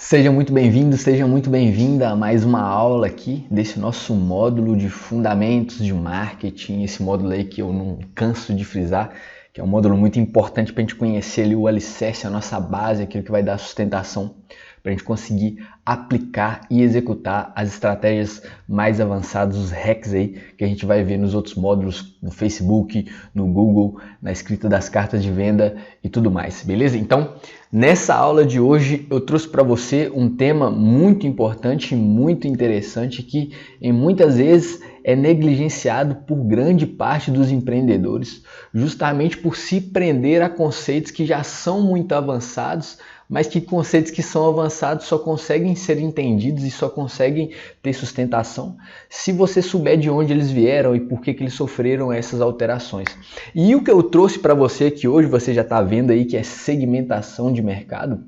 Seja muito bem-vindo, seja muito bem-vinda a mais uma aula aqui desse nosso módulo de fundamentos de marketing, esse módulo aí que eu não canso de frisar, que é um módulo muito importante para a gente conhecer ali o alicerce, a nossa base, aquilo que vai dar sustentação para a gente conseguir aplicar e executar as estratégias mais avançadas, os hacks aí que a gente vai ver nos outros módulos, no Facebook, no Google, na escrita das cartas de venda e tudo mais, beleza? Então, nessa aula de hoje eu trouxe para você um tema muito importante e muito interessante que muitas vezes é negligenciado por grande parte dos empreendedores, justamente por se prender a conceitos que já são muito avançados, mas que conceitos que são avançados só conseguem ser entendidos e só conseguem ter sustentação se você souber de onde eles vieram e por que eles sofreram essas alterações. E o que eu trouxe para você, que hoje você já está vendo aí, que é segmentação de mercado,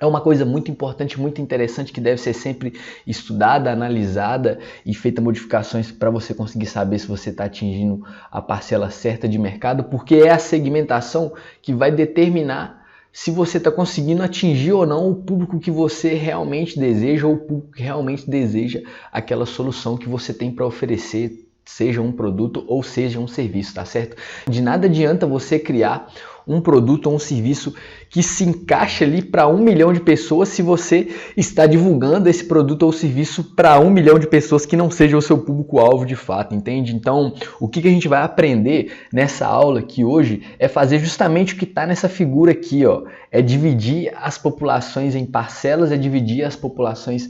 é uma coisa muito importante, muito interessante, que deve ser sempre estudada, analisada e feita modificações para você conseguir saber se você está atingindo a parcela certa de mercado, porque é a segmentação que vai determinar se você está conseguindo atingir ou não o público que você realmente deseja ou o público que realmente deseja aquela solução que você tem para oferecer, seja um produto ou seja um serviço, tá certo? De nada adianta você criar um produto ou um serviço que se encaixa ali para 1 milhão de pessoas se você está divulgando esse produto ou serviço para 1 milhão de pessoas que não seja o seu público-alvo de fato, entende? Então, o que a gente vai aprender nessa aula aqui hoje é fazer justamente o que está nessa figura aqui, ó. É dividir as populações em parcelas, é dividir as populações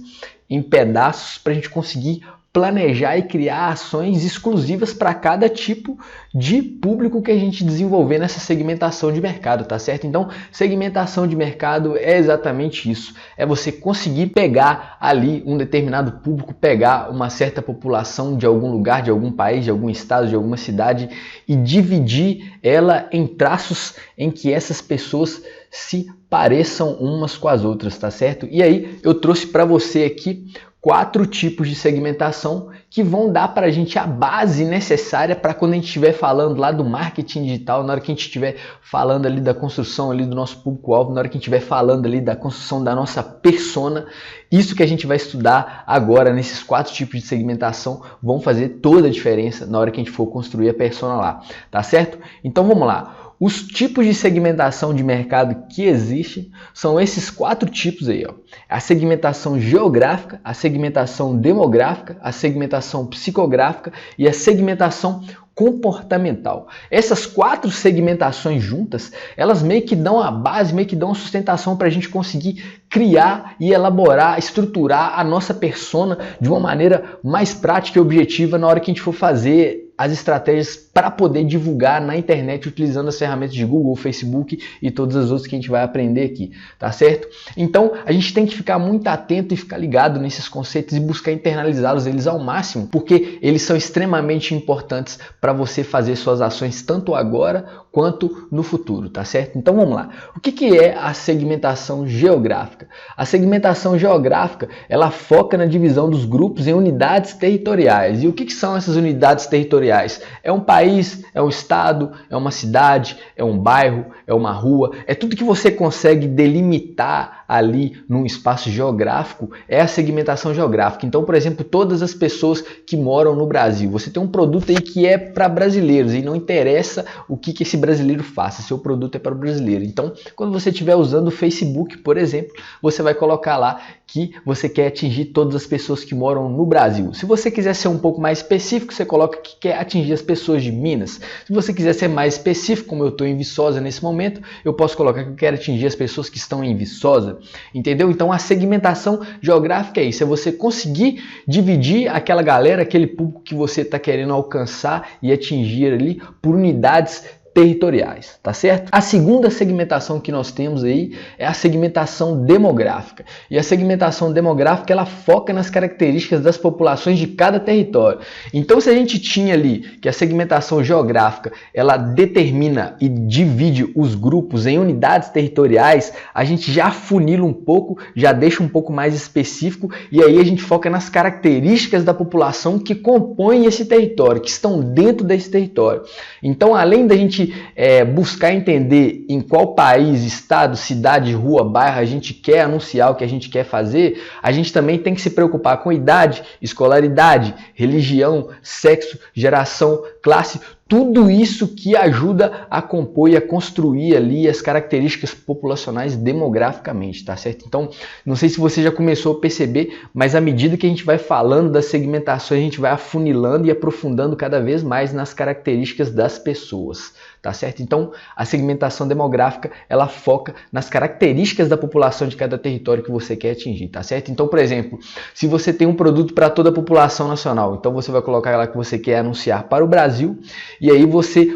em pedaços para a gente conseguir planejar e criar ações exclusivas para cada tipo de público que a gente desenvolver nessa segmentação de mercado, tá certo? Então, segmentação de mercado é exatamente isso. É você conseguir pegar ali um determinado público, pegar uma certa população de algum lugar, de algum país, de algum estado, de alguma cidade e dividir ela em traços em que essas pessoas se pareçam umas com as outras, tá certo? E aí, eu trouxe para você aqui 4 tipos de segmentação que vão dar para a gente a base necessária para quando a gente estiver falando lá do marketing digital, na hora que a gente estiver falando ali da construção ali do nosso público-alvo, na hora que a gente estiver falando ali da construção da nossa persona. Isso que a gente vai estudar agora nesses 4 tipos de segmentação vão fazer toda a diferença na hora que a gente for construir a persona lá, tá certo? Então vamos lá. Os tipos de segmentação de mercado que existem são esses 4 tipos aí, ó. A segmentação geográfica, a segmentação demográfica, a segmentação psicográfica e a segmentação comportamental. Essas 4 segmentações juntas, elas meio que dão a base, meio que dão a sustentação para a gente conseguir criar e elaborar, estruturar a nossa persona de uma maneira mais prática e objetiva na hora que a gente for fazer as estratégias para poder divulgar na internet utilizando as ferramentas de Google, Facebook e todas as outras que a gente vai aprender aqui, tá certo? Então, a gente tem que ficar muito atento e ficar ligado nesses conceitos e buscar internalizá-los eles ao máximo, porque eles são extremamente importantes para você fazer suas ações tanto agora quanto no futuro, tá certo? Então, vamos lá. O que é a segmentação geográfica? A segmentação geográfica, ela foca na divisão dos grupos em unidades territoriais. E o que são essas unidades territoriais? É um país, é um estado, é uma cidade, é um bairro, é uma rua, é tudo que você consegue delimitar ali num espaço geográfico, é a segmentação geográfica. Então, por exemplo, todas as pessoas que moram no Brasil, você tem um produto aí que é para brasileiros e não interessa o que esse brasileiro faça, seu produto é para o brasileiro. Então, quando você estiver usando o Facebook, por exemplo, você vai colocar lá que você quer atingir todas as pessoas que moram no Brasil. Se você quiser ser um pouco mais específico, você coloca que quer atingir as pessoas de Minas. Se você quiser ser mais específico, como eu estou em Viçosa nesse momento, eu posso colocar que eu quero atingir as pessoas que estão em Viçosa. Entendeu? Então a segmentação geográfica é isso, é você conseguir dividir aquela galera, aquele público que você está querendo alcançar e atingir ali por unidades territoriais, tá certo? A segunda segmentação que nós temos aí é a segmentação demográfica. E a segmentação demográfica, ela foca nas características das populações de cada território. Então, se a gente tinha ali que a segmentação geográfica, ela determina e divide os grupos em unidades territoriais, a gente já afunila um pouco, já deixa um pouco mais específico e aí a gente foca nas características da população que compõem esse território, que estão dentro desse território. Então, além da gente gente buscar entender em qual país, estado, cidade, rua, bairro a gente quer anunciar o que a gente quer fazer, a gente também tem que se preocupar com idade, escolaridade, religião, sexo, geração, classe, tudo isso que ajuda a compor e a construir ali as características populacionais demograficamente, tá certo? Então, não sei se você já começou a perceber, mas à medida que a gente vai falando das segmentações, a gente vai afunilando e aprofundando cada vez mais nas características das pessoas, tá certo? Então, a segmentação demográfica, ela foca nas características da população de cada território que você quer atingir, tá certo? Então, por exemplo, se você tem um produto para toda a população nacional, então você vai colocar lá que você quer anunciar para o Brasil, e aí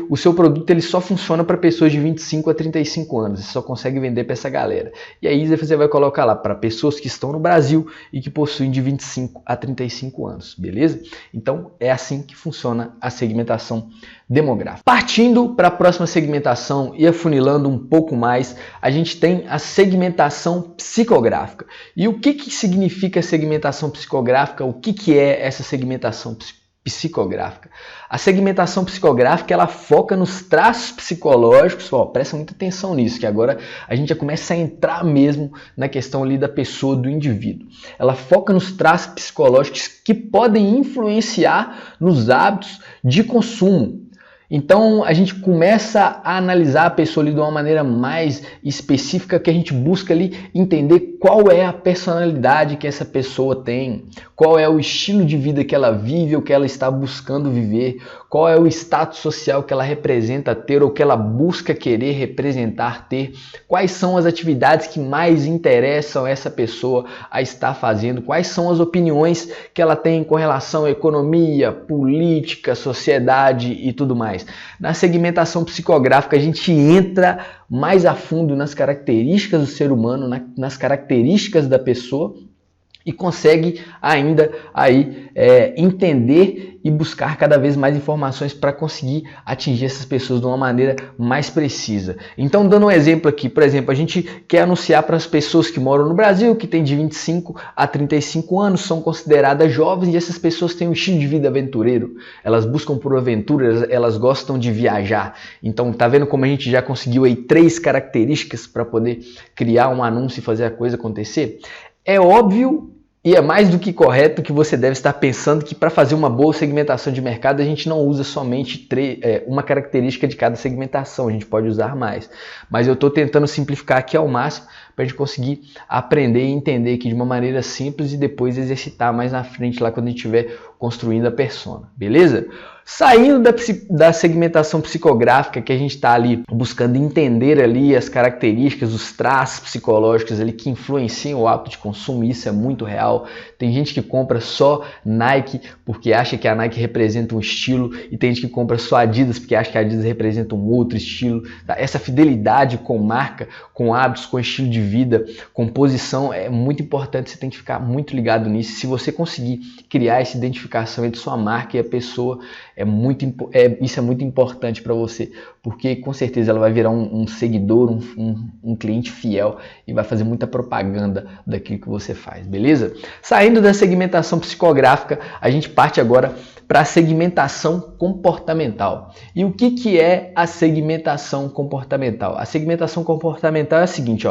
o seu produto ele só funciona para pessoas de 25 a 35 anos, você só consegue vender para essa galera. E aí você vai colocar lá para pessoas que estão no Brasil e que possuem de 25 a 35 anos, beleza? Então é assim que funciona a segmentação demográfica. Partindo para a próxima segmentação e afunilando um pouco mais, a gente tem a segmentação psicográfica. E o que significa segmentação psicográfica? O que é essa segmentação psicográfica? A segmentação psicográfica ela foca nos traços psicológicos, presta muita atenção nisso, que agora a gente já começa a entrar mesmo na questão ali da pessoa, do indivíduo. Ela foca nos traços psicológicos que podem influenciar nos hábitos de consumo. Então a gente começa a analisar a pessoa ali de uma maneira mais específica, que a gente busca ali entender qual é a personalidade que essa pessoa tem, qual é o estilo de vida que ela vive ou que ela está buscando viver, qual é o status social que ela representa ter ou que ela busca querer representar ter, quais são as atividades que mais interessam essa pessoa a estar fazendo, quais são as opiniões que ela tem com relação à economia, política, sociedade e tudo mais. Na segmentação psicográfica a gente entra mais a fundo nas características do ser humano, nas características da pessoa e consegue ainda aí entender e buscar cada vez mais informações para conseguir atingir essas pessoas de uma maneira mais precisa. Então, dando um exemplo aqui, por exemplo, a gente quer anunciar para as pessoas que moram no Brasil, que têm de 25 a 35 anos, são consideradas jovens e essas pessoas têm um estilo de vida aventureiro. Elas buscam por aventura, elas gostam de viajar. Então, tá vendo como a gente já conseguiu aí 3 características para poder criar um anúncio e fazer a coisa acontecer? É óbvio e é mais do que correto que você deve estar pensando que para fazer uma boa segmentação de mercado a gente não usa somente uma característica de cada segmentação, a gente pode usar mais. Mas eu estou tentando simplificar aqui ao máximo para a gente conseguir aprender e entender aqui de uma maneira simples e depois exercitar mais na frente lá quando a gente estiver construindo a persona, beleza? Saindo da segmentação psicográfica, que a gente está ali buscando entender ali as características, os traços psicológicos ali que influenciam o hábito de consumo, isso é muito real. Tem gente que compra só Nike porque acha que a Nike representa um estilo e tem gente que compra só Adidas porque acha que a Adidas representa um outro estilo. Tá? Essa fidelidade com marca, com hábitos, com estilo de vida, com posição é muito importante, você tem que ficar muito ligado nisso. Se você conseguir criar essa identificação entre sua marca e a pessoa, isso é muito importante para você, porque com certeza ela vai virar um seguidor, um cliente fiel e vai fazer muita propaganda daquilo que você faz, beleza? Saindo da segmentação psicográfica, a gente parte agora para a segmentação comportamental. E o que é a segmentação comportamental? A segmentação comportamental é a seguinte,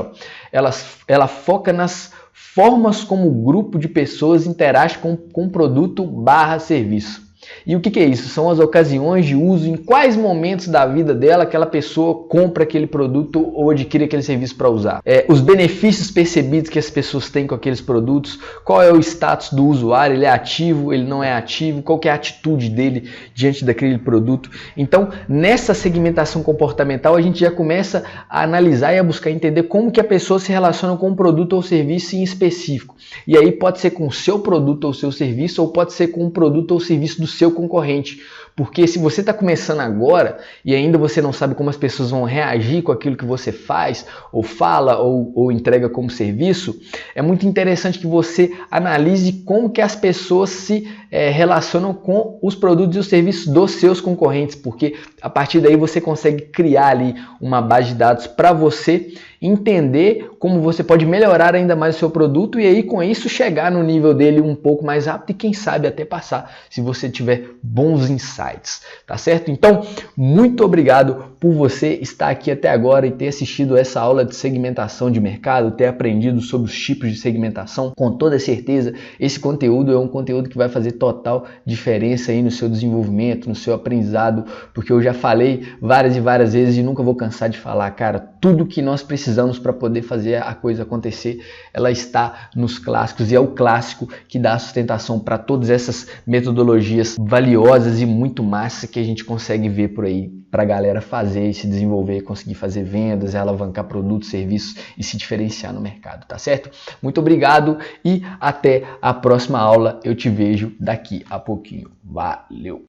ela foca nas formas como o grupo de pessoas interage com o produto/serviço. E o que é isso? São as ocasiões de uso, em quais momentos da vida dela aquela pessoa compra aquele produto ou adquire aquele serviço para usar. Os benefícios percebidos que as pessoas têm com aqueles produtos, qual é o status do usuário, ele é ativo, ele não é ativo, qual que é a atitude dele diante daquele produto. Então, nessa segmentação comportamental, a gente já começa a analisar e a buscar entender como que a pessoa se relaciona com um produto ou serviço em específico. E aí pode ser com o seu produto ou seu serviço, ou pode ser com um produto ou serviço do seu concorrente, porque se você está começando agora e ainda você não sabe como as pessoas vão reagir com aquilo que você faz, ou fala, ou entrega como serviço, é muito interessante que você analise como que as pessoas se relacionam com os produtos e os serviços dos seus concorrentes, porque a partir daí você consegue criar ali uma base de dados para você entender como você pode melhorar ainda mais o seu produto e aí com isso chegar no nível dele um pouco mais rápido e quem sabe até passar, se você tiver bons insights, tá certo? Então, muito obrigado por você estar aqui até agora e ter assistido essa aula de segmentação de mercado, ter aprendido sobre os tipos de segmentação. Com toda certeza, esse conteúdo é um conteúdo que vai fazer total diferença aí no seu desenvolvimento, no seu aprendizado, porque eu já falei várias e várias vezes e nunca vou cansar de falar, cara, tudo que nós precisamos para poder fazer a coisa acontecer, ela está nos clássicos e é o clássico que dá sustentação para todas essas metodologias valiosas e muito massa que a gente consegue ver por aí para a galera fazer e se desenvolver, conseguir fazer vendas, alavancar produtos, serviços e se diferenciar no mercado, tá certo? Muito obrigado e até a próxima aula, eu te vejo daqui a pouquinho. Valeu!